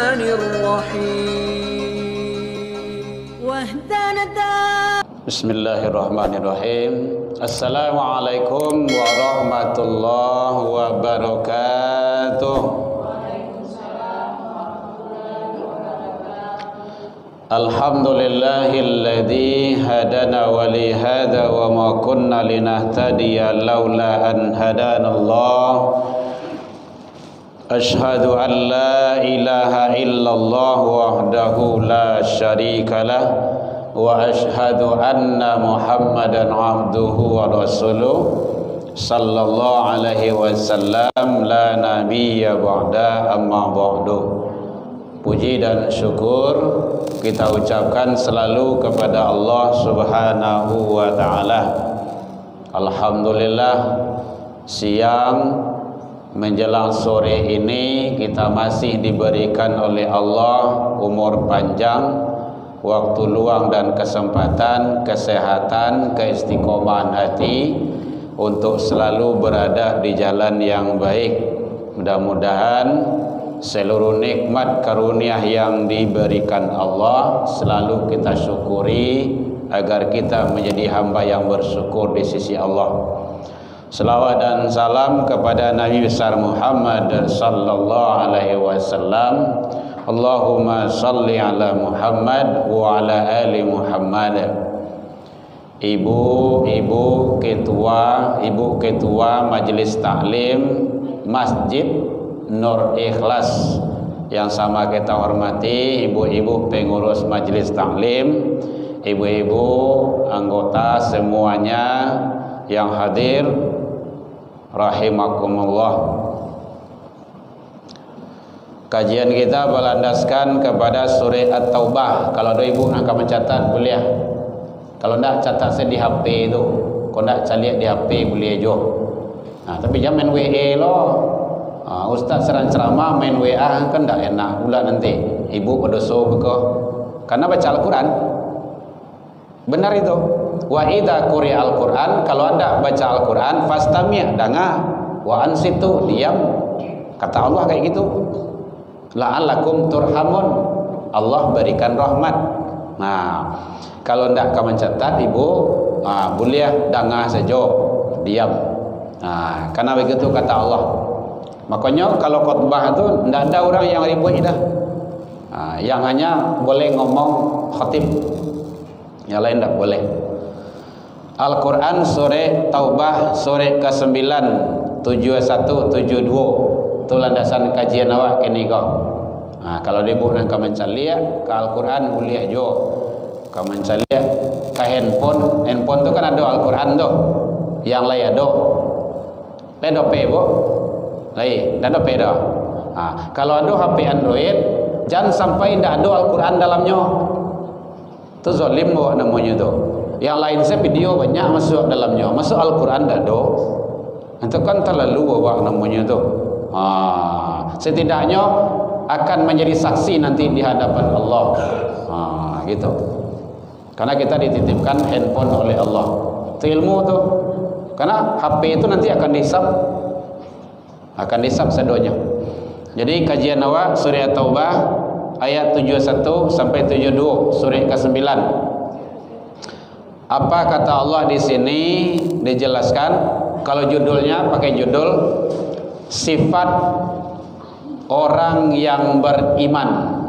الرحمن الرحيم بسم الله الرحمن الرحيم. Assalamualaikum warahmatullahi wabarakatuh. Alhamdulillahilladzi hadana wa li hada wa ma kunna linahtadiya laula an hadanallah. Ashhadu an la ilaha illallah wahdahu la syarika lah wa ashhadu anna Muhammadan abduhu wa rasuluh sallallahu alaihi wasallam la nabiyya ba'da amma ba'du. Puji dan syukur kita ucapkan selalu kepada Allah Subhanahu wa taala. Alhamdulillah, siang menjelang sore ini kita masih diberikan oleh Allah umur panjang, waktu luang dan kesempatan, kesehatan, keistiqomahan hati untuk selalu berada di jalan yang baik. Mudah-mudahan seluruh nikmat karunia yang diberikan Allah selalu kita syukuri agar kita menjadi hamba yang bersyukur di sisi Allah. Selawat dan salam kepada Nabi besar Muhammad sallallahu alaihi wasallam. Allahumma salli ala Muhammad wa ala ali Muhammad. Ibu ketua Majelis Taklim Masjid Nur Ikhlas yang sama kita hormati, ibu-ibu pengurus Majelis Taklim, ibu-ibu anggota semuanya yang hadir, rahimakumullah. Kajian kita berlandaskan kepada surah At-Taubah. Kalau ada ibu nak mencatat boleh. Kalau nak catat saya di HP itu. Kalau nak cari di HP boleh jo. Nah, tapi jangan main WA loh. Ustaz serang ceramah main WA kan tak enak pula nanti. Ibu berdosa bekoh. Karena baca Al-Quran. Benar itu. Wa idza quri'a Al-Quran, kalau anda baca Al-Quran fastami', dengar, wa ansitu, diam. Kata Allah kayak gitu. La'allakum turhamun, Allah berikan rahmat. Nah, kalau ndak kamu mencatat ibu, boleh dengar saja, diam. Nah, karena begitu kata Allah. Makanya kalau khutbah itu ndak ada orang yang ribut dah. Yang hanya boleh ngomong khatib, yang lain ndak boleh. Al-Quran surah Taubah surah ke-9 71 72 itu landasan kajian awak kini kau. Kalau ibu nak mencari ke Al-Quran boleh jo. Kau mencari ke handphone tu kan ada Al-Quran tu. Yang lain ada. Ada pe bu. Lain, ada pe dah. Kalau ada HP Android, jangan sampai tidak ada Al-Quran dalamnya. Tu zalim bu namanya tu. Yang lain saya video banyak masuk dalamnya, masuk Al-Quran tak ada. Itu kan terlalu bawa namanya tu. Setidaknya akan menjadi saksi nanti di hadapan Allah. Gitu. Karena kita dititipkan handphone oleh Allah. Itu ilmu tu. Karena HP itu nanti akan dihisap sedonya. Jadi kajian awak surah Taubah ayat 71 sampai 72 surah ke-9. Apa kata Allah di sini dijelaskan? Kalau judulnya pakai judul sifat orang yang beriman.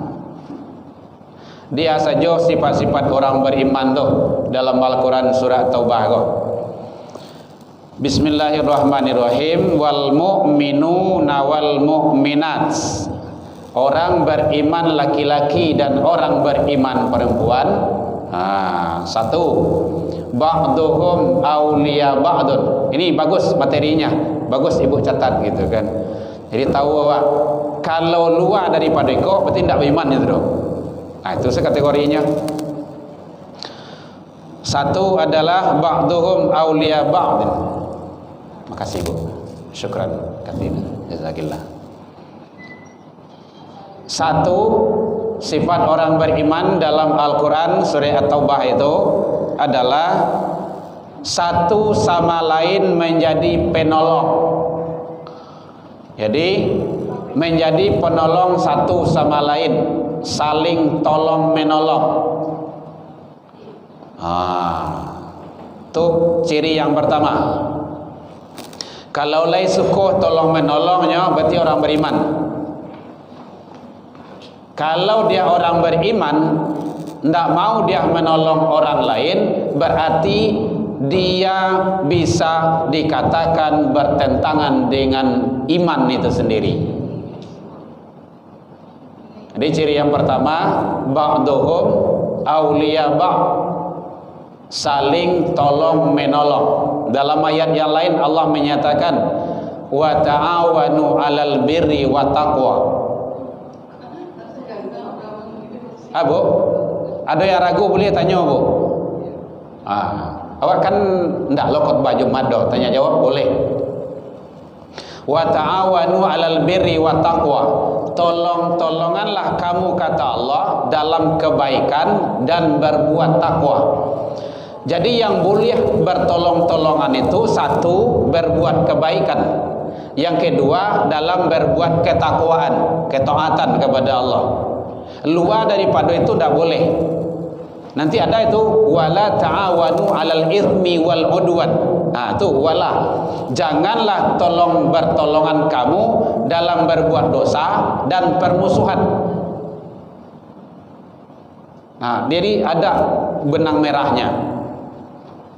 Dia saja sifat-sifat orang beriman tuh dalam Al-Quran surah Taubah kok. Bismillahirrahmanirrahim. Wal mu'minuna wal mu'minat. Orang beriman laki-laki dan orang beriman perempuan. Satu, ba'duhum awliya ba'dun. Ini bagus materinya, bagus ibu catat gitu kan. Jadi tahu bahwa kalau luar daripada kau berarti tidak beriman itu dong. Itu kategorinya. Satu adalah ba'duhum awliya ba'dun. Makasih ibu, syukran katsira, jazakillah. Satu, sifat orang beriman dalam Al-Quran surah At-Taubah itu adalah satu sama lain menjadi penolong. Jadi menjadi penolong satu sama lain, saling tolong menolong. Itu ciri yang pertama. Kalau lai sukuh tolong menolongnya, berarti orang beriman. Kalau dia orang beriman, tidak mau dia menolong orang lain, berarti dia bisa dikatakan bertentangan dengan iman itu sendiri. Jadi ciri yang pertama, ba'duhum awliya ba'd, saling tolong menolong. Dalam ayat yang lain Allah menyatakan wa ta'awanu 'alal birri wa taqwa. Bu, ada yang ragu boleh tanya, Bu. Awak kan ndak lokot baju mado, tanya jawab boleh. Wa ta'awanu 'alal birri wa taqwa. Tolong-tolonganlah kamu, kata Allah, dalam kebaikan dan berbuat takwa. Jadi yang boleh bertolong-tolongan itu, satu, berbuat kebaikan. Yang kedua, dalam berbuat ketakwaan, ketaatan kepada Allah. Luar daripada itu tidak boleh. Nanti ada itu wala ta'awanu 'alal itsmi wal 'udwan. Itu wala. Janganlah bertolongan kamu dalam berbuat dosa dan permusuhan. Jadi ada benang merahnya.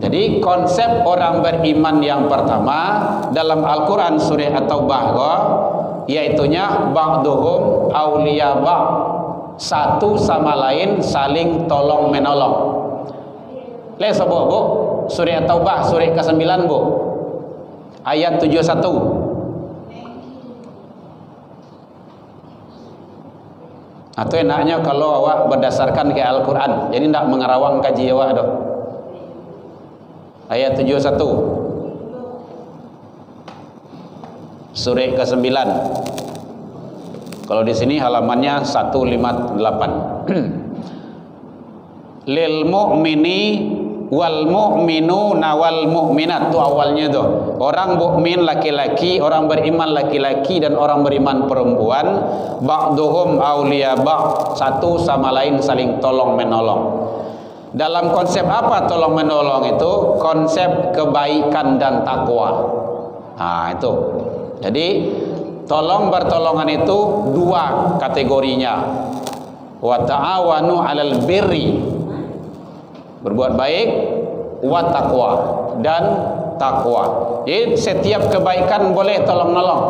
Jadi konsep orang beriman yang pertama dalam Al-Quran surah At-Taubah, yaitunya ba'duhum awliya ba'd, satu sama lain saling tolong menolong. Lihat sobo, Bu, surah At-Taubah surah ke-9, Bu, ayat 71. Atau enaknya kalau awak berdasarkan ke Al-Quran, jadi tidak mengerawang kaji awak doh. Ayat 71 surah ke-9. Kalau di sini halamannya 158. Lil mu'mini wal mu'minuna wal mu'minat, itu awalnya tuh. Orang mukmin laki-laki, orang beriman laki-laki dan orang beriman perempuan, ba'duhum awliya ba'd, satu sama lain saling tolong menolong. Dalam konsep apa tolong menolong itu? Konsep kebaikan dan takwa. Itu. Jadi tolong bertolongan itu dua kategorinya. Wa ta'awanu 'alal birri, berbuat baik, wa taqwa, dan takwa. Jadi setiap kebaikan boleh tolong menolong.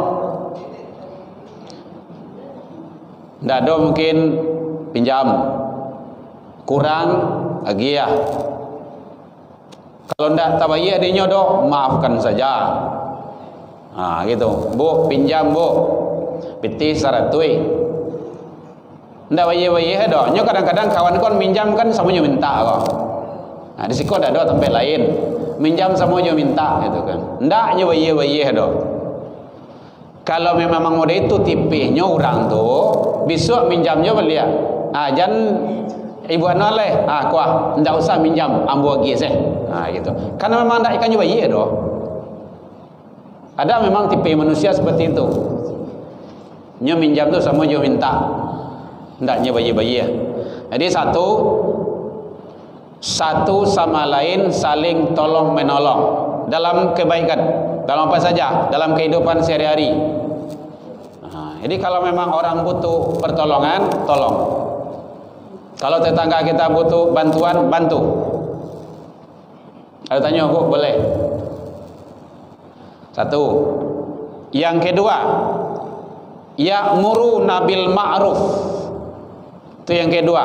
Tidak ada mungkin pinjam kurang lagi ya. Kalau tidak tabayah dia doh, maafkan saja. Gitu. Bu, pinjam, Bu, piti saratui. Tidak bayah doh. Nyo kadang-kadang kawan kon minjam kan semuanya minta kok. Di siko ada doh tempat lain. Minjam semuanya minta gitu kan. Tidak nyo bayah doh. Kalau memang model itu tipenya orang tuh, besok minjamnya belia. Jangan ibu anole, kuah, ndak usah minjam, ambo lagi seh. Gitu. Karena memang ndak ikan juga iya doh. Ada memang tipe manusia seperti itu. Nyo minjam tuh sama nyo minta. Ndaknya bayi-bayi. Jadi satu sama lain saling tolong menolong dalam kebaikan. Dalam apa saja? Dalam kehidupan sehari-hari. Jadi kalau memang orang butuh pertolongan, tolong. Kalau tetangga kita butuh bantuan, bantu. Ada tanya, Bu, boleh? Satu. Yang kedua, ya'muruna bil ma'ruf. Itu yang kedua.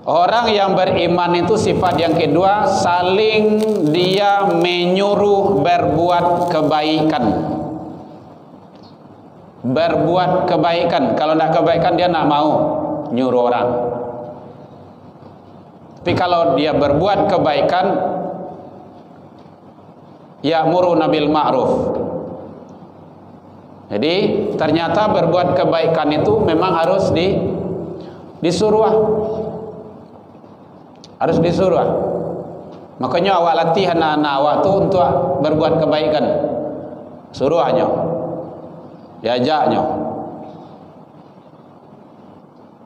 Orang yang beriman itu sifat yang kedua, saling dia menyuruh berbuat kebaikan. Berbuat kebaikan. Kalau tidak kebaikan dia tidak mau nyuruh orang. Tapi kalau dia berbuat kebaikan, ya'muruna bil ma'ruf. Jadi ternyata berbuat kebaikan itu memang harus disuruh. Harus disuruh. Makanya awak latih anak-anak awak tu untuk berbuat kebaikan. Suruh hanya. Diajaknya.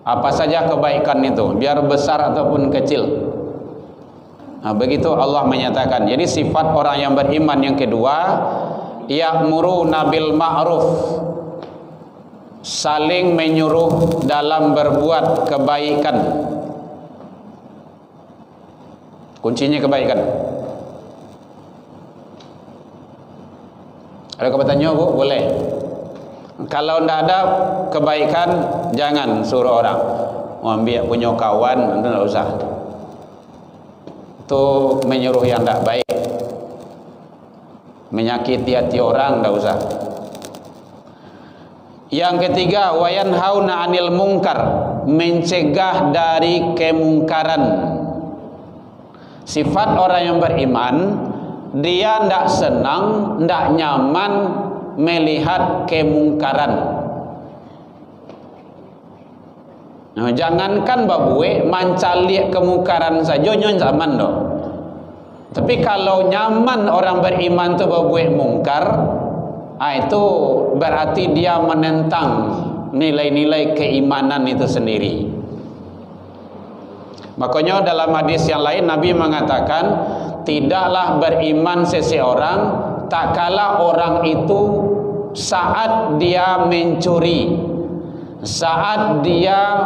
Apa saja kebaikan itu, biar besar ataupun kecil. Nah, begitu Allah menyatakan. Jadi sifat orang yang beriman yang kedua, ya'muruna bil ma'ruf, saling menyuruh dalam berbuat kebaikan. Kuncinya kebaikan. Ada kebertanya Bu? Boleh. Kalau tidak ada kebaikan, jangan suruh orang. Ambil punya kawan, tidak usah. Itu menyuruh yang tidak baik, menyakiti hati orang, tidak usah. Yang ketiga, wayanhauna 'anil munkar, mencegah dari kemungkaran. Sifat orang yang beriman, dia tidak senang, tidak nyaman melihat kemungkaran. Nah, jangankan babue mancali kemungkaran saja nyon zaman doh. Tapi kalau nyaman orang beriman tu babue mungkar, itu berarti dia menentang nilai-nilai keimanan itu sendiri. Makanya dalam hadis yang lain Nabi mengatakan, tidaklah beriman seseorang tak kala orang itu saat dia mencuri. Saat dia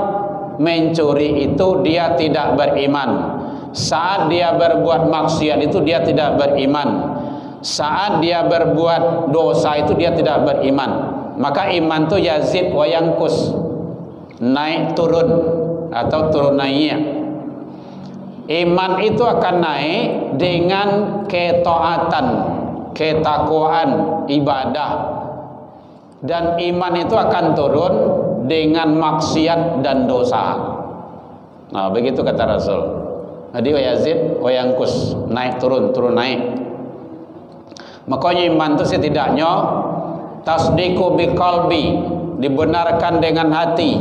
mencuri itu dia tidak beriman. Saat dia berbuat maksiat itu dia tidak beriman. Saat dia berbuat dosa itu dia tidak beriman. Maka iman itu yazid wa yanqus, naik turun atau turun naik. Iman itu akan naik dengan ketaatan, ketakwaan, ibadah. Dan iman itu akan turun dengan maksiat dan dosa. Nah, begitu kata Rasul. Jadi wa yazid wa yanqus, naik turun, turun naik. Makanya iman itu setidaknya tasdiqu biqalbi, dibenarkan dengan hati.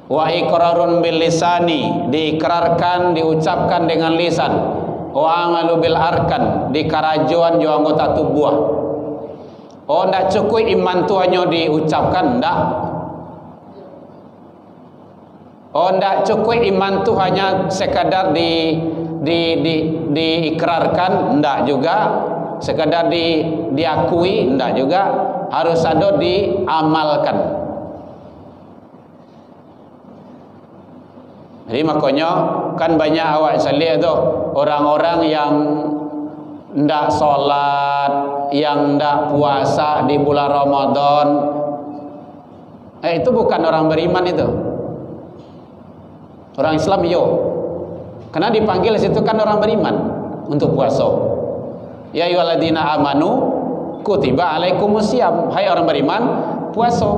Wa iqrarun bil lisani, diikrarkan, diucapkan dengan lisan. Wa amalu bil arkan, dikarajuan jo anggota tubuh. Oh, ndak cukup iman tu hanya diucapkan, ndak. Oh, ndak cukup iman tu hanya sekadar diikrarkan, ndak juga. Sekadar diakui, ndak juga. Harus ada diamalkan. Jadi makanya kan banyak awak salih tu orang-orang yang ndak solat, yang ndak puasa di bulan Ramadan. Itu bukan orang beriman itu. Orang Islam yo. Karena dipanggil situ kan orang beriman untuk puasa. Ya ayyuhalladzina amanu kutiba alaikumusiyam. Hai orang beriman, puasa.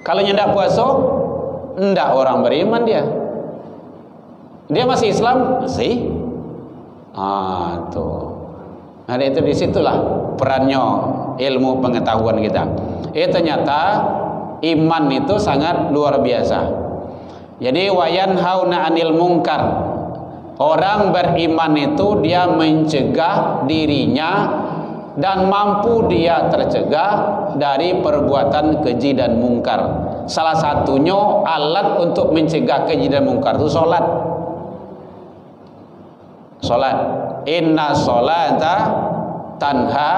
Kalau ndak puasa, ndak orang beriman dia. Dia masih Islam, masih. Tuh. Nah, itu disitulah perannya ilmu pengetahuan kita. Ternyata iman itu sangat luar biasa. Jadi wayanhauna 'anil munkar. Orang beriman itu dia mencegah dirinya dan mampu dia tercegah dari perbuatan keji dan mungkar. Salah satunya alat untuk mencegah keji dan mungkar itu salat. Salat. Inna sholata tanha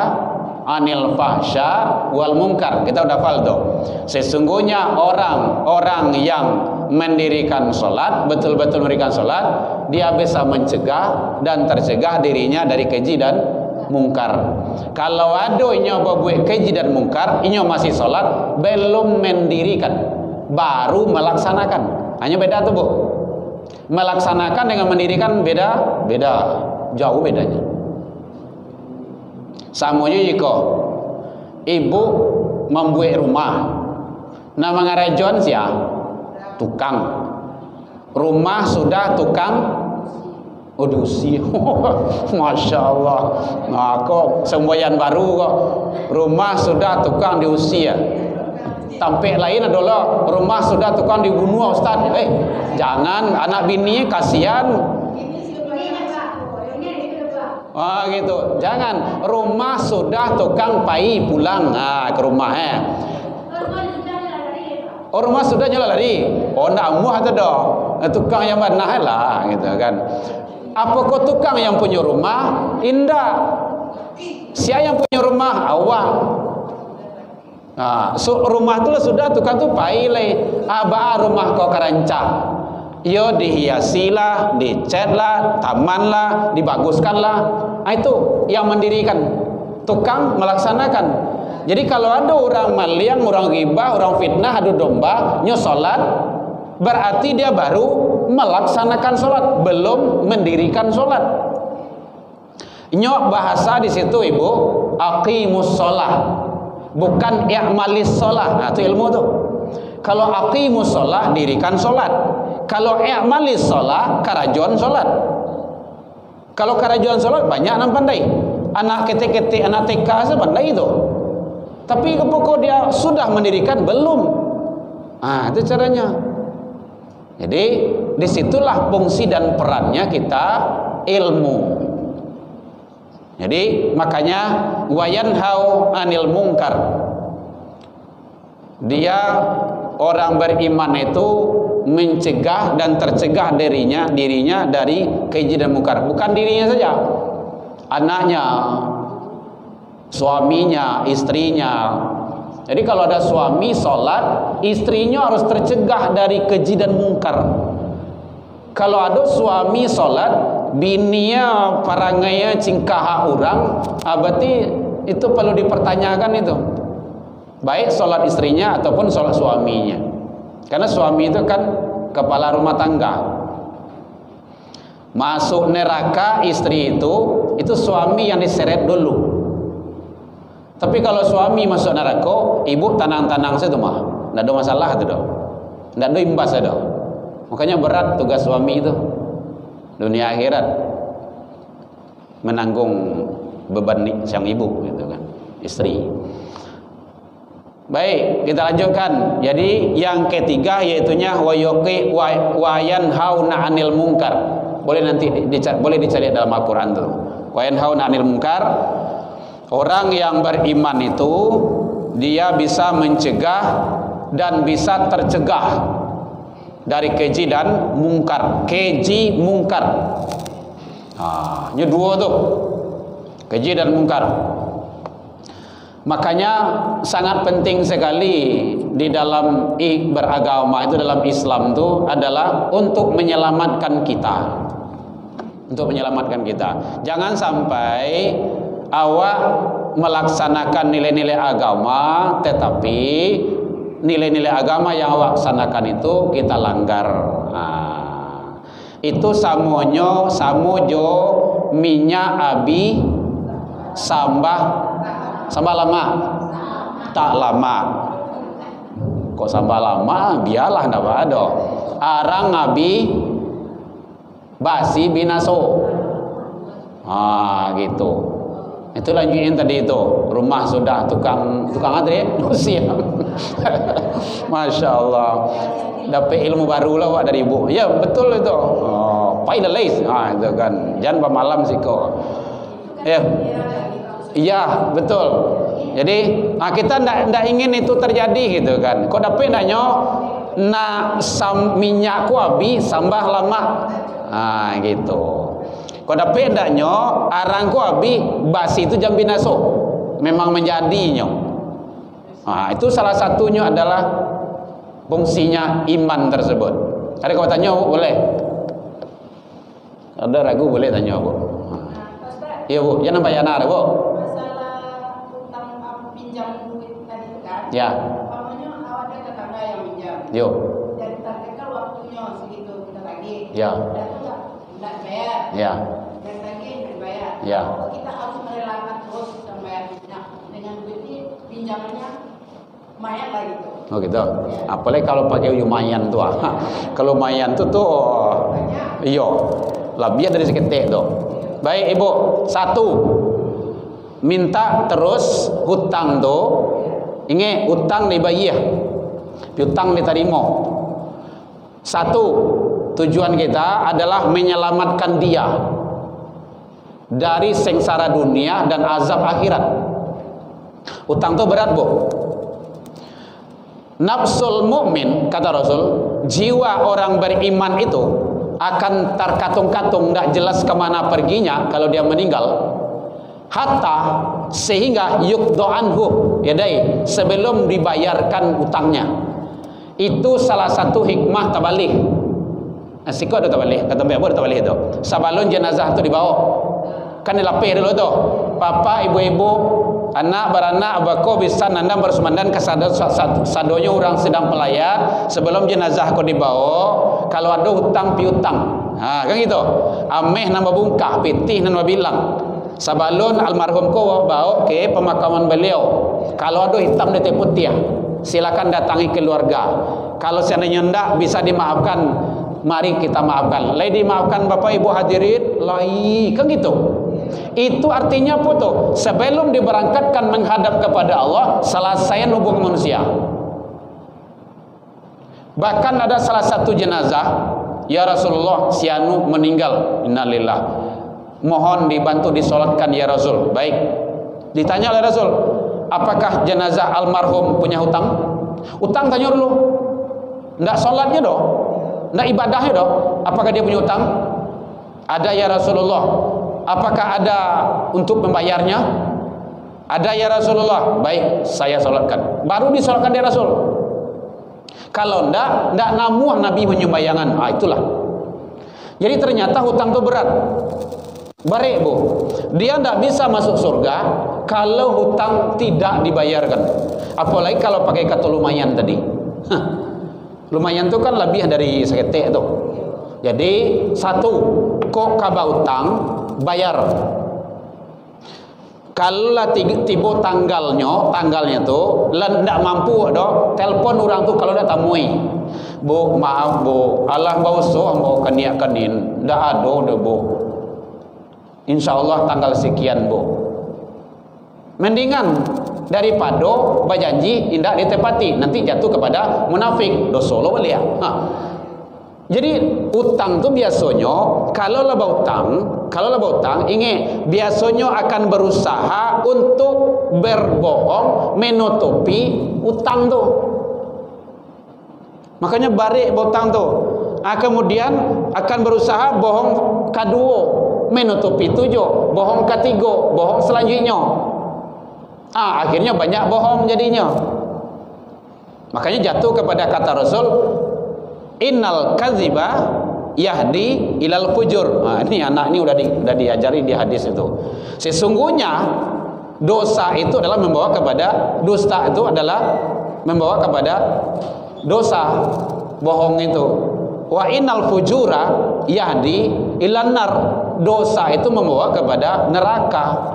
anil fahsya wal munkar. Kita udah hafal tuh. Sesungguhnya orang-orang yang mendirikan salat, betul-betul mendirikan salat, dia bisa mencegah dan tercegah dirinya dari keji dan mungkar. Kalau ada nyoba buat keji dan mungkar, inyo masih salat, belum mendirikan, baru melaksanakan. Hanya beda tuh, Bu. Melaksanakan dengan mendirikan beda, jauh bedanya. Samunya jika ibu membuat rumah, nama ngarajon sia tukang. Rumah sudah tukang udusi. Masya Allah. Nah, kok semboyan baru kok. Rumah sudah tukang diusi ya. Tampek lain adalah rumah sudah tukang dibunuh Ustaz. Jangan, anak bini kasihan. Gitu. Jangan rumah sudah tukang pai pulang ke rumah rumah sudah nyala lari. Nak muah tu dah. Tukang yang mana lah gitu kan. Apa kau tukang yang punya rumah? Indah. Siapa yang punya rumah? Awak. So rumah tu lah sudah tukang tu pai leh. Rumah kau kerancang. Yo dihiasi lah, dicat lah, taman lah, dibaguskan lah. Itu yang mendirikan. Tukang melaksanakan. Jadi kalau ada orang maliang, orang ghibah, orang fitnah, adu domba, nyo solat, berarti dia baru melaksanakan solat, belum mendirikan solat. Nyo bahasa di situ ibu, aqimus sholah, bukan i'malis sholah. Itu ilmu tu. Kalau aqimus sholah, dirikan solat. Kalau i'malis sholah, karajuan solat. Kalau karajuan solat banyak orang pandai. Anak ketik-ketik, anak TK saja pandai itu. Tapi pokok dia sudah mendirikan belum. Itu caranya. Jadi disitulah fungsi dan perannya kita ilmu. Jadi makanya wayanhau anil mungkar. Dia orang beriman itu mencegah dan tercegah dirinya dari keji dan mungkar. Bukan dirinya saja, anaknya, suaminya, istrinya. Jadi kalau ada suami sholat, istrinya harus tercegah dari keji dan mungkar. Kalau ada suami sholat, bininya parangaya cingkah orang, berarti itu perlu dipertanyakan itu. Baik sholat istrinya ataupun sholat suaminya. Karena suami itu kan kepala rumah tangga. Masuk neraka istri itu suami yang diseret dulu. Tapi kalau suami masuk neraka, ibu tenang-tenang saja mah. Tidak ada masalah itu dah. Tidak ada imbas dah. Makanya berat tugas suami itu. Dunia akhirat menanggung beban sang ibu gitu kan, istri. Baik, kita lanjutkan. Jadi yang ketiga yaitunya wayanhauna 'anil munkar. Boleh nanti boleh dicari dalam Al-Qur'an tuh. Wayanhauna 'anil munkar. Orang yang beriman itu dia bisa mencegah dan bisa tercegah dari keji dan mungkar. Keji mungkar. Ini dua tuh. Keji dan mungkar. Makanya sangat penting sekali di dalam beragama itu, dalam Islam itu adalah untuk menyelamatkan kita. Untuk menyelamatkan kita. Jangan sampai awak melaksanakan nilai-nilai agama, tetapi nilai-nilai agama yang awak laksanakan itu kita langgar. Itu samojo minyak abi sambah lama tak lama. Kok sambah lama biarlah ndak ada. Arang abi basi binaso. Gitu. Itu lanjutin tadi itu. Rumah sudah tukang antri siap. Masya Allah. Dapat ilmu baru lah dari ibu. Ya betul itu. Finalize. Itu kan. Jangan pemalam sih kok. Ya. Iya betul. Jadi kita ndak ingin itu terjadi gitu kan. Kok dapat ndaknya minyak ku habis sambah lama. Gitu. Kok dapat ndaknya arang ku habis basi itu jam binaso. Memang menjadinya. Itu salah satunya adalah fungsinya iman tersebut. Ada kau tanya Bu, boleh? Ada ragu boleh tanya Bu. Iya Bu, jangan bayar nara Bu. Ya. Umpamanya awak ada tetangga yang minjam. Yo. Dan targetkan waktunya segitu kita lagi. Ya. Dan itu enggak bayar. Ya. Dan lagi enggak bayar. Ya. Kita harus merelakan terus sampai dengan duit ini pinjamannya lumayan lah gitu. Oh gitu. Ya. Apalagi kalau pakai lumayan tuh. Kalau lumayan tuh iya. Lebih dari seketik tuh. Baik Ibu, satu. Minta terus hutang tuh. Ingat hutang dibayar, hutang diterima. Satu, tujuan kita adalah menyelamatkan dia. dari sengsara dunia dan azab akhirat. Utang itu berat, Bu. Nafsul mukmin, kata Rasul, jiwa orang beriman itu akan terkatung-katung, tidak jelas kemana perginya kalau dia meninggal. Hatta sehingga yukdo anhu yadai, sebelum dibayarkan utangnya. Itu salah satu hikmah tabalih. Asiko ada tabalih, kata Mbak Abu ada tabalih itu. Sabalun jenazah itu dibawa, kan dilapih dulu tuh. Papa, ibu-ibu, anak beranak, abako bisa nandang bersumandan ke sadonya orang sedang pelayat. Sebelum jenazah kau dibawa, kalau ada hutang piutang, kan gitu. Ameh nama bungkah, pitih nama bilang. Sabalun almarhum ko bawa ke pemakaman beliau. Kalau ada hitam di putih, silakan datangi keluarga. Kalau seandainya tidak bisa dimaafkan, mari kita maafkan. Lai dimaafkan Bapak Ibu hadirin, lai kan gitu. Itu artinya apa tuh? Sebelum diberangkatkan menghadap kepada Allah, selesai hubungan manusia. Bahkan ada salah satu jenazah, ya Rasulullah, si anu meninggal, innalillah, mohon dibantu disolatkan ya Rasul. Baik. Ditanya oleh Rasul, apakah jenazah almarhum punya hutang? Utang, tanya dulu. Ndak solatnya dong, ndak ibadahnya dong. Apakah dia punya hutang? Ada ya Rasulullah. Apakah ada untuk membayarnya? Ada ya Rasulullah. Baik, saya solatkan. Baru disolatkan dia Rasul. Kalau ndak namuah Nabi menyembayangan. Itulah. Jadi ternyata hutang itu berat. Baik, Bu. Dia ndak bisa masuk surga kalau hutang tidak dibayarkan. Apalagi kalau pakai kata lumayan tadi. Lumayan itu kan lebih dari seketik itu. Jadi satu, kok kaba utang bayar. Kalau tiba tanggalnya tuh ndak mampu dok, telepon orang tuh kalau dah tamui. Bu, maaf Bu, Allah bauso mau keniakanin, ndak ada deh Bu. Insya Allah tanggal sekian Bu. Mendingan daripada berjanji tidak ditepati, nanti jatuh kepada munafik, dosa lo belia. Jadi utang tu biasanya kalau laba utang ingat biasanya akan berusaha untuk berbohong menutupi utang tu. Makanya balik utang tu. Kemudian akan berusaha bohong kedua, menutupi tujuh, bohong ketiga, bohong selanjutnya. Akhirnya banyak bohong jadinya. Makanya jatuh kepada kata Rasul, innal kadziba yahdi ilal fujur. Ini anak ini udah diajari di hadis itu. Sesungguhnya dosa itu adalah membawa kepada dusta, itu adalah membawa kepada dosa, bohong itu. Wa innal fujura yahdi ilan nar. Dosa itu membawa kepada neraka.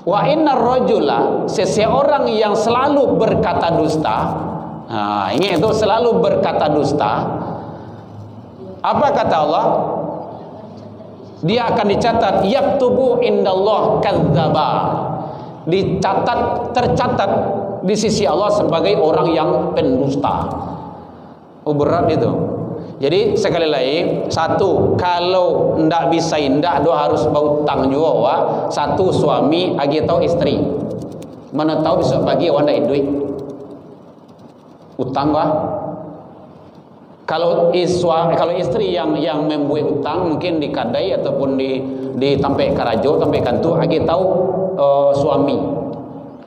Wa innar rajula, seseorang yang selalu berkata dusta. Ini itu selalu berkata dusta. Apa kata Allah? Dia akan dicatat yaktubu indallah kadzdzaba. Tercatat di sisi Allah sebagai orang yang pendusta. Berat itu. Jadi sekali lagi, satu, kalau ndak bisa ndak do harus berutang juga wa. Satu suami agi tahu istri. Mana tahu besok pagi awak ndak duit. Utang wah. Kalau istri yang membuat utang mungkin di kadai ataupun di tampai karajo, tampai kantu agi tahu suami.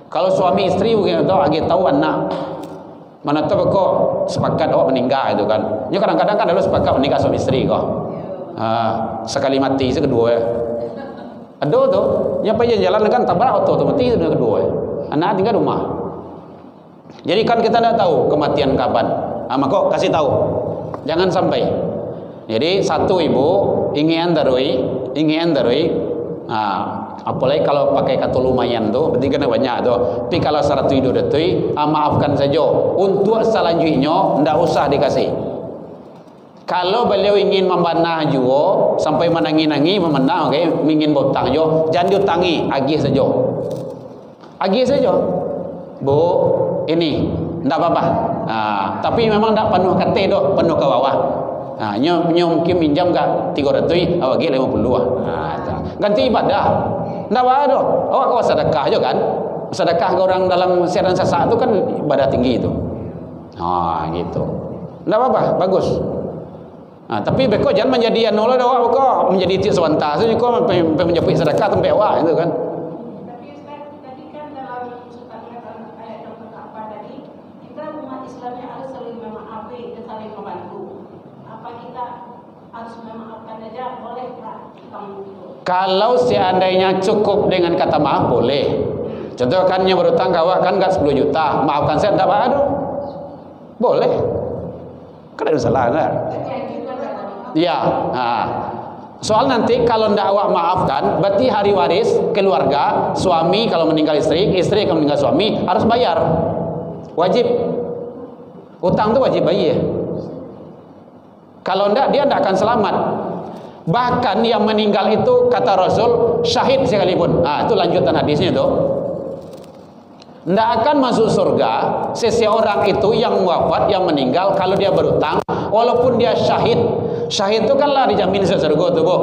Kalau suami istri mungkin tahu agi tahu anak. Mana tahu kok sepakat meninggal itu kan. Ya kadang-kadang kan ada sepakat menikah suami istri kok. Sekali mati kedua ya. Ada tuh, nyapa jalan kan tabrak auto mati kedua ya. Anak tinggal rumah. Jadi kan kita tidak tahu kematian kapan. Maka kasih tahu. Jangan sampai. Jadi satu ibu ingin darui. Apalagi kalau pakai kata lumayan tuh, berarti kena banyak tuh. Tapi kalau 100 hidup detui, maafkan saja. Untuk selanjutnya tidak usah dikasih. Kalau beliau ingin memanah juga sampai menangi-nangi memanah, oke, ingin berutang juga, jangan diutangi, agih saja. Agih saja. Bu, ini tidak apa-apa. Tapi memang tidak penuh kate doh, penuh ke bawah. Nyom kim minjam gak 300, awak gi 50 ah. Ganti ibadah. Ndak ada. Awak kau sedekah aja kan? Sedekah ke orang dalam siaran sasak itu kan ibadah tinggi itu. Gitu. Ndak apa-apa, bagus. Tapi beko jangan menjadi anu lah awak kok menjadi tiuk swanta saja kok menjepit sedekah tempat awak itu kan. Tapi Ustaz, tadi kan dalam ayat yang pertama tadi kita umat Islamnya harus saling memaafkan dan saling membantu. Apa kita harus memaafkan saja boleh tak? Kalau seandainya cukup dengan kata maaf boleh. Contoh kan yang berutang kawak kan enggak 10 juta, maafkan saya enggak apa-apa. Boleh. Kan ada salah enggak? Ya. Soal nanti kalau enggak awak maafkan, berarti hari waris keluarga, suami kalau meninggal istri, istri kalau meninggal suami harus bayar. Wajib. Utang itu wajib bayar. Kalau enggak dia enggak akan selamat. Bahkan yang meninggal itu kata Rasul syahid sekalipun. Itu lanjutan hadisnya itu. Tidak akan masuk surga seseorang itu yang wafat, yang meninggal kalau dia berutang, walaupun dia syahid. Syahid itu kan lah dijamin masuk surga tu, Bu.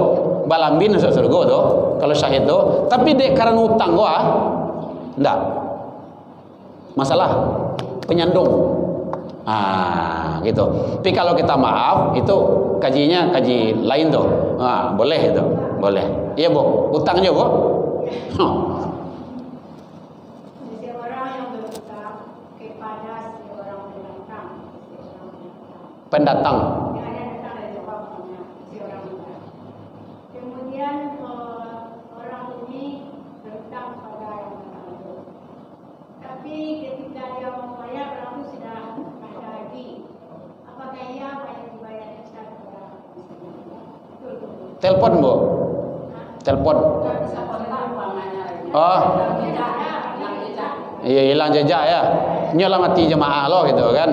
Balambin masuk surga tu. Kalau syahid tu, tapi dek karena utang tidak. Masalah penyandung. Gitu. Tapi kalau kita maaf itu kajinya kaji lain tuh. Boleh itu, boleh. Iya, Bu. Utangnya, Bu. Seseorang yang berutang kepada seorang pendatang. Pendatang. Yang ada datang dari jawabnya seorang pendatang. Kemudian orang ini berutang kepada yang datang itu. Tapi ketika dia mau bayar, orang itu sudah ada lagi. Apakah ia bayar dibayar ekstra kepada Telepon, Bu. Telepon. bisa kontak uangnya lagi. Iya, hilang jejak ya. Nyolah mati jemaah lo gitu kan.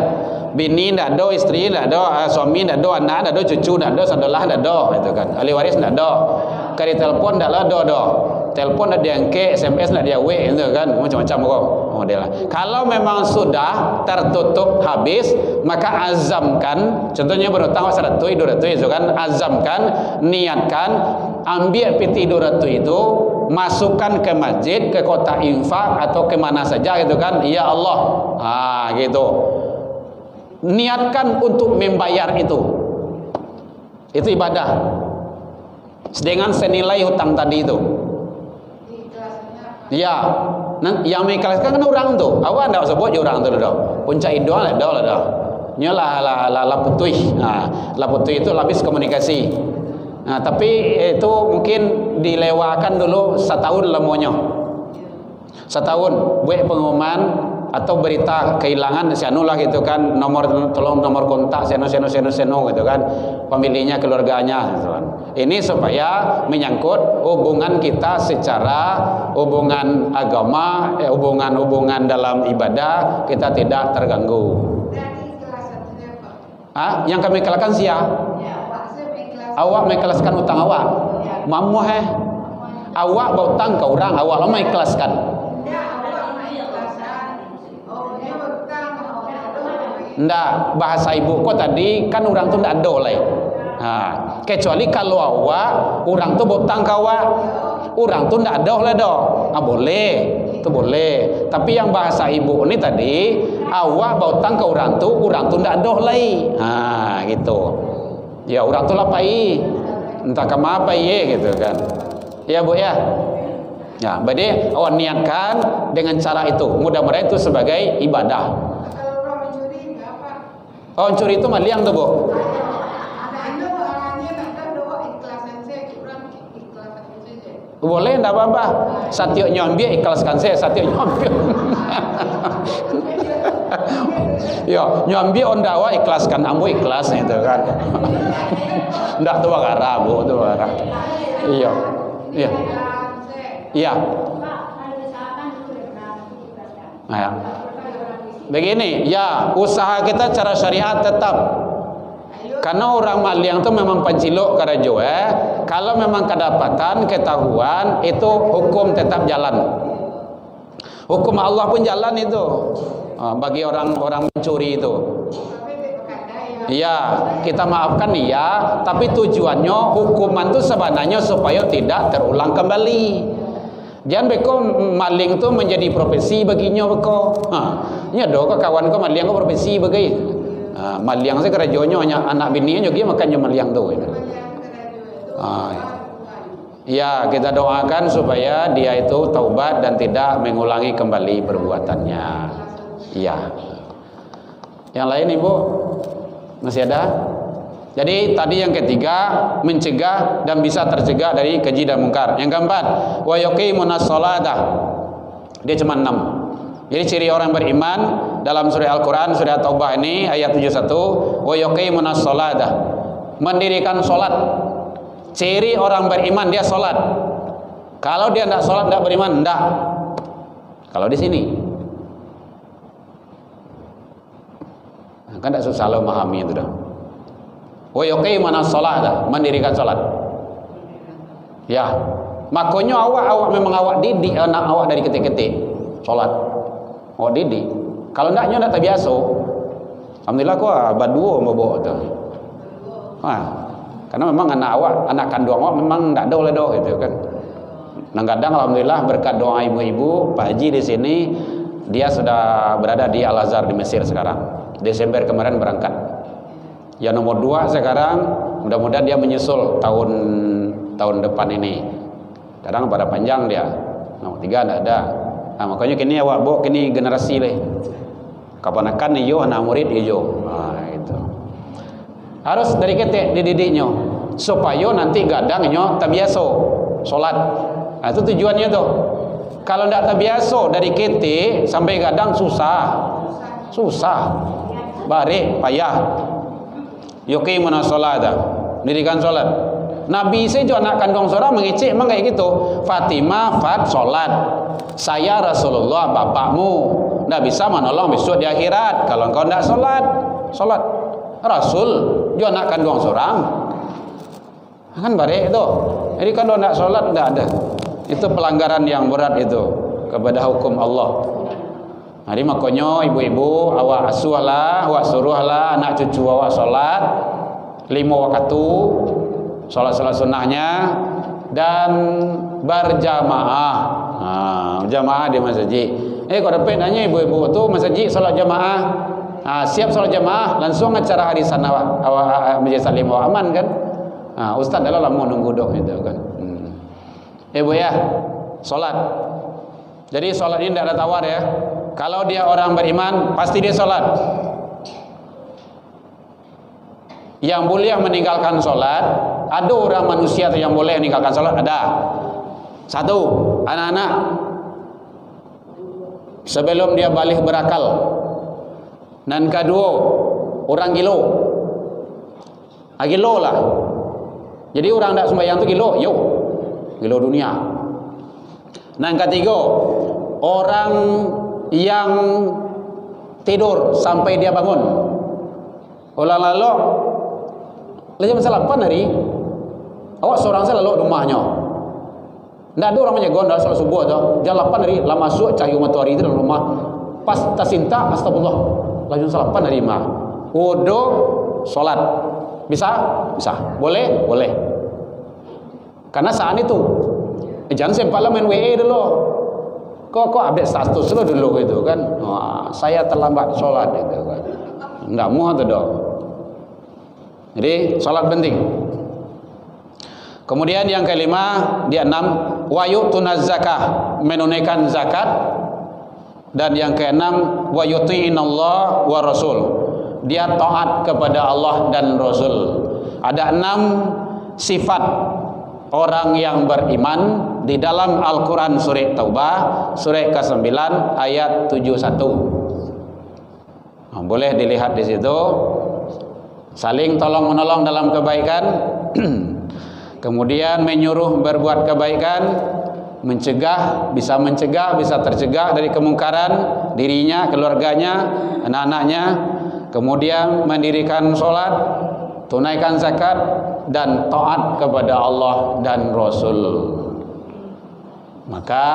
Bini ndak ada, istri ndak ada, suami ndak ada, anak ndak ada, cucu ndak ada, saudara ndak ada gitu kan. Ahli waris ndak ada. Kali telepon ndak ada. Telepon ndak diangkat, SMS ndak dia gitu kan. Macam-macam kok modelnya. Kalau memang sudah tertutup habis, maka azamkan, contohnya berutang 100, 200 itu kan, azamkan, niatkan, ambil piti 200 itu, masukkan ke masjid, ke kotak infak atau ke mana saja gitu kan. Ya Allah. Gitu. Niatkan untuk membayar itu. Itu ibadah. Dengan senilai hutang tadi itu. Ya, yang mengikhlaskan kan orang tu. Awak ndak sebut je orang tu dah. Puncak doa lah dah. Nyalah la putih. La putih itu lapis komunikasi. Tapi itu mungkin dilewakan dulu setahun lemonyo. Setahun buat pengumuman atau berita kehilangan sianulah gitu kan, tolong nomor kontak seno gitu kan, pemiliknya, keluarganya gitu kan. Ini supaya menyangkut hubungan kita secara hubungan agama, hubungan dalam ibadah kita tidak terganggu. Yang kami ikhlaskan awak mengikhlaskan utang awak. Mamu awak berutang ke orang, awak lama ikhlaskan. Ndak, bahasa ibu kok tadi kan orang tu ndak ada oleh. Kecuali kalau awak orang tu berutang ke awak, orang tu ndak ada oleh dah. Boleh, itu boleh. Tapi yang bahasa ibu ni tadi, awak berutang ke orang tu ndak ada oleh. Gitu. Ya orang tu lapai, entah kemana apa gitu kan. Ya Bu ya. Ya, berarti awak niatkan dengan cara itu. Mudah-mudahan itu sebagai ibadah. Oh, curi itu maliang tu, Bu. Boleh, enggak apa-apa. Satyo nyombi ikhlaskan saya, satyo nyombi. Yo, nyombi ondawa ikhlaskan ambu ikhlas itu kan. Enggak tu bagara, Bu, tu bagara. Iya. Iya. Iya. Ya. Begini, ya, usaha kita cara syariat tetap. Karena orang maliang itu memang panciluk karajo kalau memang kedapatan, ketahuan, itu hukum tetap jalan. Hukum Allah pun jalan itu. Bagi orang-orang mencuri itu. Iya, kita maafkan iya, tapi tujuannya hukuman itu sebenarnya supaya tidak terulang kembali. Jangan beko maling tu menjadi profesi baginya beko. Nya do kawan ko maling ko profesi bagi. Maling saya kerjanya hanya anak bininya juga makanya maling tu. Ya, kita doakan supaya dia itu taubat dan tidak mengulangi kembali perbuatannya. Iya. Yang lain Ibu masih ada? Jadi tadi yang ketiga mencegah dan bisa tercegah dari keji dan mungkar. Yang keempat, wa yuqimunas sholata. Dia cuma 6. Jadi ciri orang beriman dalam surah Al-Qur'an surah Taubah ini ayat 71, wa yuqimunas sholata. Mendirikan salat. Ciri orang beriman dia salat. Kalau dia tidak salat tidak beriman, tidak. Kalau di sini kan tidak susah lo memahami itu dah. Wa yuqimunas sholata, mendirikan salat. Ya, makanya awak memang awak didik anak awak dari ketik-ketik salat. Awak didik. Kalau ndaknya ndak terbiasa. Alhamdulillah kau badua bawa tu. Karena memang anak kandung awak memang ndak ada oleh doa gitu kan. Kadang alhamdulillah berkat doa ibu-ibu, Pak Haji di sini dia sudah berada di Al-Azhar di Mesir sekarang. Desember kemarin berangkat. Yang nomor 2 sekarang mudah-mudahan dia menyusul tahun depan ini. Kadang pada panjang dia. Nomor 3 tidak ada. Makanya kini awak bawa kini generasi leh. Kapan akan iyo anak murid iyo. Itu. Harus dari ketik dididiknya supaya nanti gadangnya terbiasa salat. Itu tujuannya tuh. Kalau tidak terbiasa dari ketik sampai gadang susah. Barik payah. Yuqimunas sholata, mendirikan salat. Nabi saya juga anak kandung seorang mengicik memang kayak gitu. Fatimah salat. Saya Rasulullah bapakmu. Tidak bisa menolong besok di akhirat kalau engkau tidak salat. Rasul juga anak kandung seorang. Kan barik itu. Jadi kalau tidak salat tidak ada. Itu pelanggaran yang berat itu kepada hukum Allah. Jadi makanya ibu-ibu awak asuhlah, awak suruhlah anak cucu awak salat 5 waktu, salat sunnahnya dan berjamaah. Jamaah di masjid. Kalau dapat nanya ibu-ibu tu masjid salat jamaah. Siap salat jamaah langsung acara harisan awak masjid Salim awak aman kan? Ustaz adalah lama nunggu dok itu kan. Ibu ya, salat. Jadi salat ini tidak ada tawar ya. Kalau dia orang beriman, pasti dia sholat. Yang boleh meninggalkan sholat, ada orang manusia yang boleh meninggalkan sholat, ada. 1, anak-anak sebelum dia balik berakal. Dan kedua, orang gilo. Gilo lah. Jadi orang tidak sembahyang itu gilo, gilo dunia. Dan ketiga, orang yang tidur sampai dia bangun. Ulang lalu jam 8 hari awak seorang saya lalu rumahnya. Tidak ada orang menjaga dalam salat subuh tu. Jam 8 hari lah masuk cahaya matahari itu dalam rumah. Pas tersinta astagfirullah. Lah jam 8 hari mah. Wudu salat. Bisa? Boleh? Karena saat itu jangan sempatlah main WA dulu. Kok update status dulu gitu kan. Saya terlambat sholat gitu kan. Enggak mau atau dong. Jadi sholat penting. Kemudian yang kelima, dia 6, wa yu'tunaz zakah, menunaikan zakat. Dan yang keenam, wa yuti'inallah wa rasul, dia taat kepada Allah dan Rasul. Ada 6 sifat orang yang beriman di dalam Al-Quran surah Taubah surah ke-9 ayat 71. Boleh dilihat di situ. Saling tolong menolong dalam kebaikan, kemudian menyuruh berbuat kebaikan, mencegah, bisa tercegah dari kemungkaran dirinya, keluarganya, anak-anaknya, kemudian mendirikan sholat, tunaikan zakat, dan taat kepada Allah dan Rasul. Maka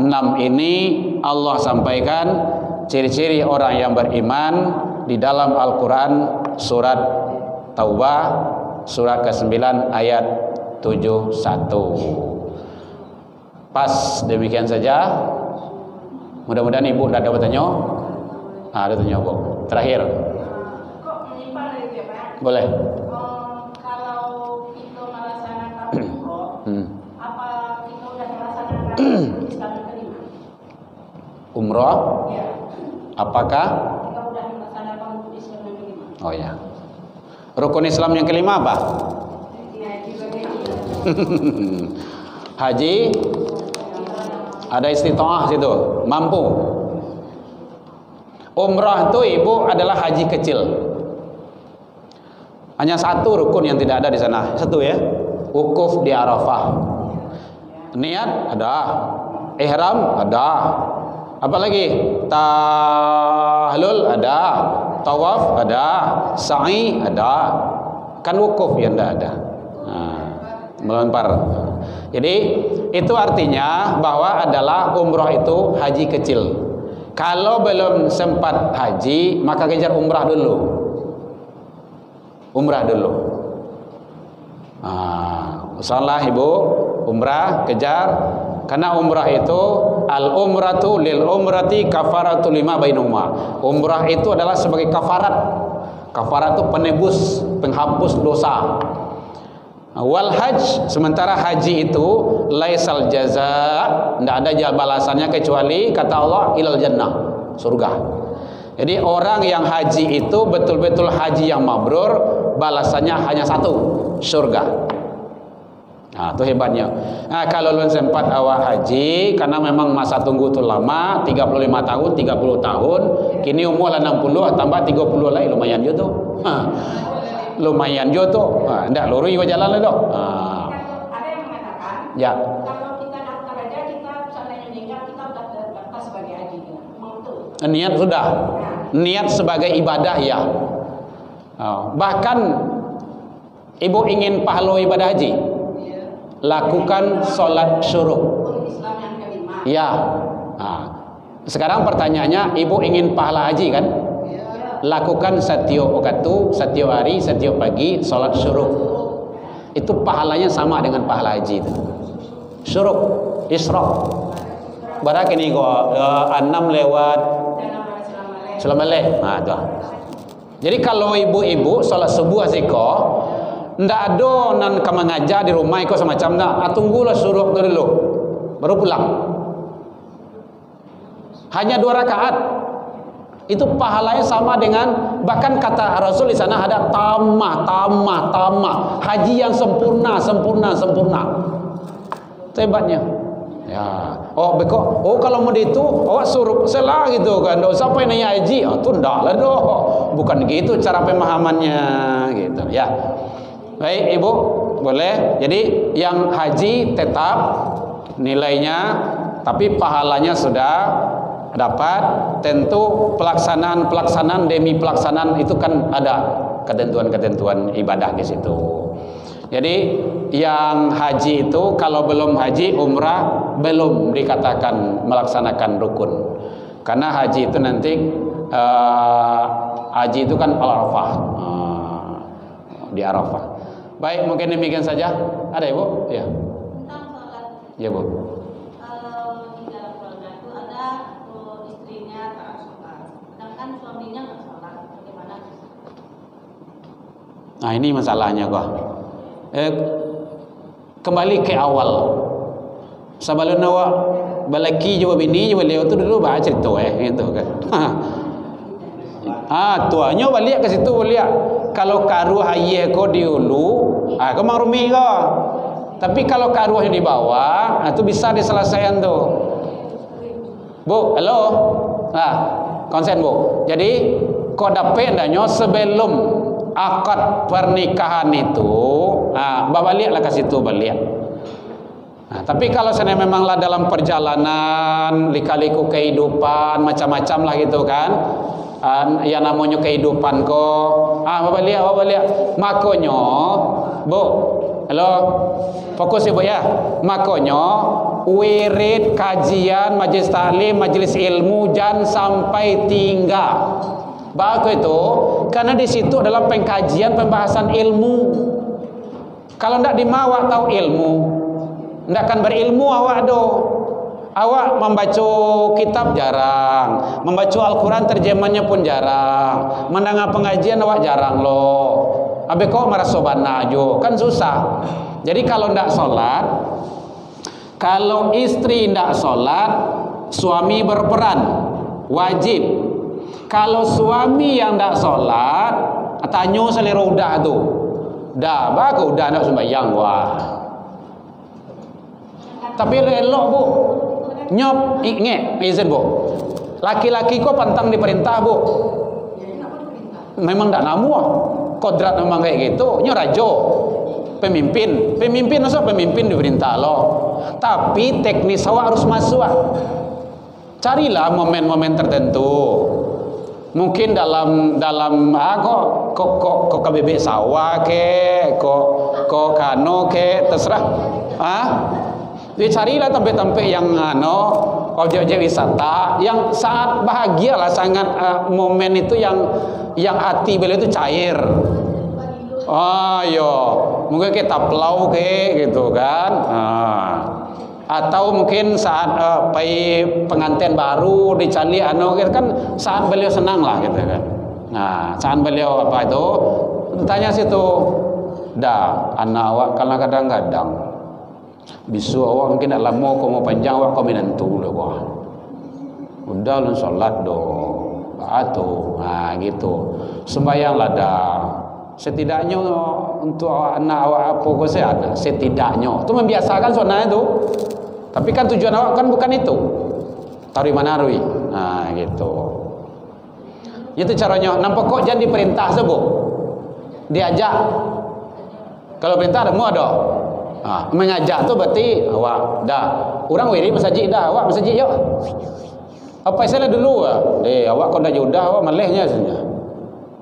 6 ini Allah sampaikan ciri-ciri orang yang beriman di dalam Al-Quran surat Taubah surat ke-9 ayat 71. Pas, demikian saja. Mudah-mudahan ibu tidak ada bertanya. Ada tanya bu. Terakhir. Kok menyimpang dari itu ya Pak? Boleh. Kalau kita melaksanakan umroh, apa kita sudah melaksanakan Islam yang kelima? Umroh? Ya. Apakah? Kita sudah melaksanakan Islam yang kelima. Oh ya. Rukun Islam yang kelima apa? Haji bagaimana? Haji. Ada istita'ah situ, mampu. Umrah itu ibu adalah haji kecil. Hanya satu rukun yang tidak ada di sana. Satu ya. Wukuf di Arafah. Niat ada. Ihram ada. Apalagi? Tahlul ada. Tawaf ada. Sa'i ada. Kan wukuf yang tidak ada. Melempar. Jadi itu artinya bahwa adalah umrah itu haji kecil. Kalau belum sempat haji, maka kejar umrah dulu. Umrah dulu. Salah ibu, umrah kejar. Karena umrah itu al-umratu lil umrati kafaratu lima bainahuma. Umrah itu adalah sebagai kafarat. Kafarat itu penebus, penghapus dosa. Wal haj, sementara haji itu laisal jaza, tidak ada balasannya kecuali kata Allah ilal jannah, surga. Jadi orang yang haji itu betul-betul haji yang mabrur, balasannya hanya satu, surga. Nah, itu hebatnya. Nah, kalau lu sempat awak haji karena memang masa tunggu itu lama, 35 tahun, 30 tahun, kini umur 60 tambah 30 lagi lumayan juga tuh. Lumayan juga tuh. Enggak lurus juga jalan lah dok. Ada yang mengatakan, ya. Kalau kita daftar aja, kita seandainya meninggal, kita daftar sebagai haji. Betul. Niat sudah. Niat sebagai ibadah ya. Bahkan ibu ingin pahala ibadah haji, lakukan sholat syuruk. Islam yang kelima. Ya. Sekarang pertanyaannya, ibu ingin pahala haji kan? Lakukan setiap waktu, setiap hari, setiap pagi sholat syuruk. Itu pahalanya sama dengan pahala haji itu. Syuruk, isyraq. Barak ini kok 6 lewat Selamaleh. Tuh. Jadi kalau ibu-ibu sholat subuh asiko, ndak ada nan kamu ngajar di rumah iko semacam nak. Tunggulah syuruk dulu, baru pulang. Hanya 2 rakaat. Itu pahalanya sama dengan, bahkan kata Rasul di sana ada tamah. Haji yang sempurna. Itu hebatnya. Ya. Kalau mau itu, awak suruh selah gitu kan. Enggak usah nanya haji. Itu enggak lah doh. Bukan gitu cara pemahamannya gitu ya. Baik, Ibu, boleh. Jadi yang haji tetap nilainya, tapi pahalanya sudah dapat. Tentu pelaksanaan demi pelaksanaan itu kan ada ketentuan-ketentuan ibadah di situ. Jadi yang haji itu kalau belum haji, umrah belum dikatakan melaksanakan rukun. Karena haji itu nanti haji itu kan Arafah, di Arafah. Baik, mungkin demikian saja. Ada Ibu? Ya. Tentang sholat. Ya Bu. Di dalam keluarga itu ada istrinya tak sholat, sedangkan suaminya nggak sholat. Bagaimana? Nah ini masalahnya kok. Kembali ke awal. Sebelum awak balaki juga bini juga beliau tu dulu baca cerita gitu kan. Tuanya balik ke situ balik. Kalau karuh ayah ko diulu, kau marumi ko. Tapi kalau karuhnya di bawah, itu bisa diselesaikan tuh. Bu, halo. Konsen Bu. Jadi kau dapat danyo sebelum akad pernikahan itu, baliklah ke situ balik. Tapi kalau saya memanglah dalam perjalanan, lika-liku kehidupan macam-macam lah gitu kan, yang namanya kehidupan kok, balik, makanya, Bu, halo, fokus Ibu ya, makanya wirid kajian majelis taklim, majelis ilmu jangan sampai tinggal. Bagus itu Karena di situ adalah pengkajian pembahasan ilmu. Kalau ndak dimawak tahu ilmu, ndak akan berilmu awak do. Awak membaca kitab jarang, membaca Al-Quran terjemahnya pun jarang, mendengar pengajian awak jarang loh. Abe kok merasa bana aja, kan susah. Jadi kalau ndak sholat, kalau istri ndak sholat, suami berperan, wajib. Kalau suami yang ndak sholat, tanya selera udah tu, dah bagus udah ndak sembahyang wah. Tapi elok bu. Nyop, ingat, izin bu. Laki-laki kok pantang diperintah bu. Memang tak namu, kodrat memang kayak gitu. Nyo rajo, pemimpin masa pemimpin diperintah loh. Tapi teknis awak harus masuk. Carilah momen-momen tertentu. Mungkin dalam kok KBB sawah ke, kok kano ke, terserah. Carilah tempat-tempat yang objek-objek wisata yang sangat bahagia lah, sangat momen itu yang hati beliau itu cair. Yo, mungkin kita taplau gitu kan. Atau mungkin saat pengantin baru dicari kan saat beliau senang lah gitu kan. Nah, saat beliau apa itu tanya situ, dah anak awak kadang-kadang bisu awak mungkin tak lama kau mau panjang awak kau menentu lah wah. Udah lu solat do, batu, gitu. Sembayanglah dah. Setidaknya untuk anak awak apa kau sehat. Setidaknya, itu membiasakan sunnah itu. Tapi kan tujuan awak kan bukan itu. Taruh mana rui, gitu. Itu caranya. Nampak kok jangan diperintah sebut, diajak. Kalau perintah ada mu ada. Mengajak tu berarti awak dah orang wiri masjid dah awak masjid yuk apa saya dulu awak kau dah judah awak malehnya sebenarnya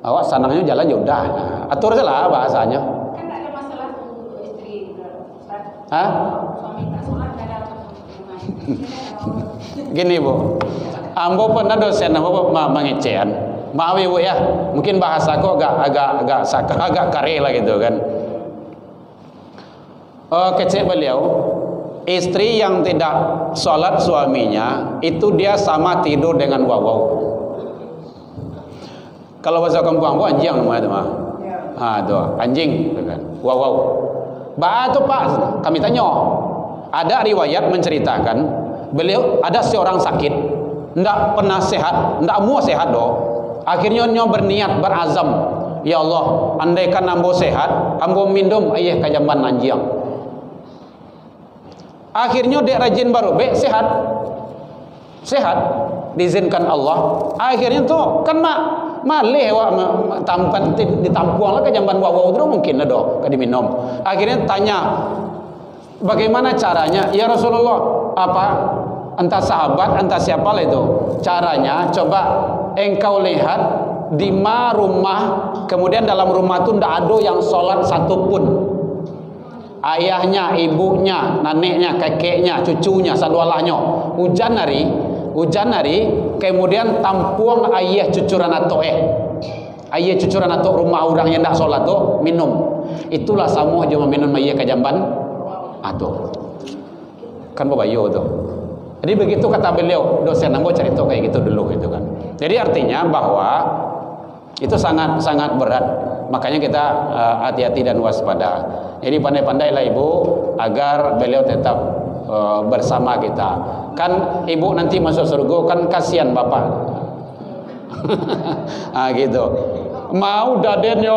awak sanangnya jalan judah atur salah bahasanya Kan tak ada masalah untuk istri. Suami tak sholat tak ada gini bu, ambo pernah dosen ambo mengecehan maaf ibu ya, mungkin bahasa kok agak kare lah gitu kan. Kecil beliau, istri yang tidak sholat suaminya itu dia sama tidur dengan wawau. Kalau bahasa kampung anjing namanya itu mah. Tuh anjing kan. Wawau. Tuh Pak, kami tanya. Ada riwayat menceritakan beliau ada seorang sakit, ndak pernah sehat, ndak mau sehat doh. Akhirnya nyo berniat berazam, ya Allah, andaikan ambo sehat, ambo minum ayah kajamban anjing. Akhirnya dia rajin baru sehat diizinkan Allah. Akhirnya tuh kan malih tampan ditampuang lah ke jamban wawau itu mungkin ada kan diminum. Akhirnya tanya bagaimana caranya ya Rasulullah, apa entah sahabat entah siapa lah itu caranya, coba engkau lihat di rumah, kemudian dalam rumah itu tidak ada yang sholat satupun. Ayahnya, ibunya, neneknya, kakeknya, cucunya, sadualahnya. Hujan hari, kemudian tampuang ayah cucuran atau ayah cucuran atau rumah orang yang tidak sholat tuh minum. Itulah sama aja minum ayah kajamban atau kan babayo tuh. Jadi begitu kata beliau, dosen ambo cerita kayak gitu dulu gitu kan. Jadi artinya bahwa itu sangat berat. Makanya kita hati-hati dan waspada. Jadi pandai-pandailah ibu agar beliau tetap bersama kita. Kan ibu nanti masuk surga kan kasihan bapak. Gitu. Mau dadennya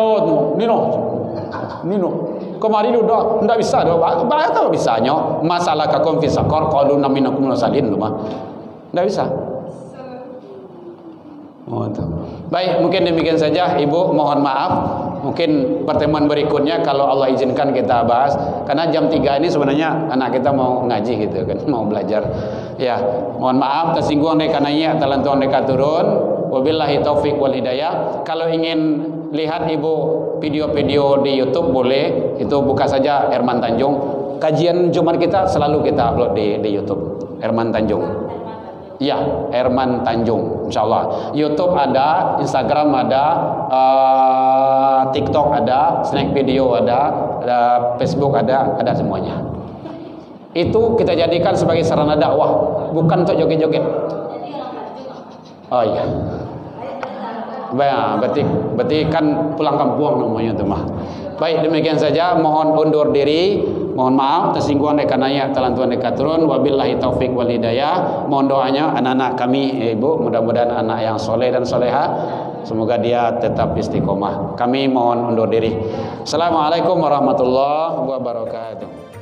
Nino. Kemarin udah ndak bisa doh. Bahkan bisanya masalah kakum fi sakor qalu naminakum nasalin mah. Ndak bisa. Baik, mungkin demikian saja Ibu, mohon maaf. Mungkin pertemuan berikutnya kalau Allah izinkan kita bahas, karena jam 3 ini sebenarnya anak kita mau ngaji gitu kan, mau belajar. Ya, mohon maaf tersinggung dekananya talantuan dekat turun. Wabillahi taufik wal hidayah. Kalau ingin lihat Ibu video-video di YouTube boleh, itu buka saja Herman Tanjung. Kajian Jumat kita selalu kita upload di YouTube Herman Tanjung. Ya, Herman Tanjung, insyaallah. YouTube ada, Instagram ada, TikTok ada, Snack Video ada, Facebook ada semuanya. Itu kita jadikan sebagai sarana dakwah, bukan untuk joget-joget. Oh iya. Baik, berarti kan pulang kampung namanya itu mah. Baik, demikian saja, mohon undur diri. Mohon maaf tersinggung dekat naik talantuan dekat turun. Wabillahi taufik wal hidayah. Mohon doanya anak-anak kami, ibu, mudah-mudahan anak yang soleh dan soleha, semoga dia tetap istiqomah. Kami mohon undur diri. Assalamualaikum warahmatullahi wabarakatuh.